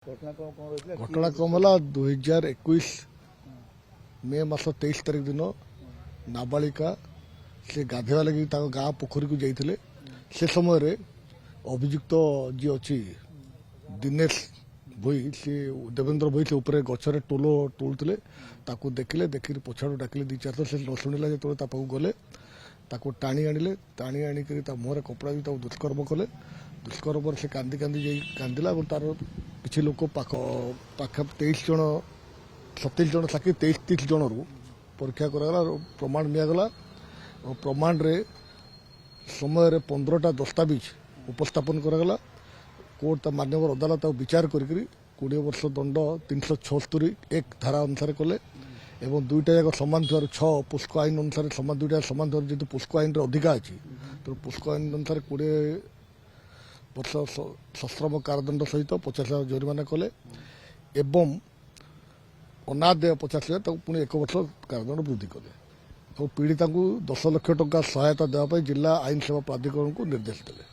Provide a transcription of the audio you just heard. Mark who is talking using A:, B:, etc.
A: घटना कम है 2021 मे मास 23 तारिख दिन नाबालिका से गाधेवा लगी गाँ पोखरी को जाइए से समय अभियुक्त जी अच्छी दिनेश भोई सी देवेंद्र भोई से ऊपर गचर टोलो तोलते देखिले देखिए पछाड़ डाकिले 2-4 से न शुणिला जो गले टाणी आनिले टाणी आणिक मुहर कपड़ा भी दुष्कर्म कले दुष्कर्म पर से कांदी कांदी कांदिला और तार किसी लोक पाखा 23 जन 27 जन साक्षी 23-30 जन रू परीक्षा कराला प्रमाण निगला और प्रमाण रे समय 15टा दस्तावेज उपस्थापन करागला कोर्ट मान्यवर अदालत विचार करी 20 वर्ष दंड 376 एक धारा अनुसार कले एवं दुईटा जाक सामान थोर 6 पुष्को आईन अनुसार सामान दुईटा सामान थोर जेहतु पुष्को आईन अधिका अच्छी तो पुष्को आईन अनुसार 20 वर्ष सश्रम कारादंड सहित 50,000 जरिमाना कले एवं अनादेय 50,000 पुणी 1 वर्ष कारादंड वृद्धि कले और पीड़िता को 10 लाख टंका सहायता देवाई जिला आईन सेवा प्राधिकरण को निर्देश देले।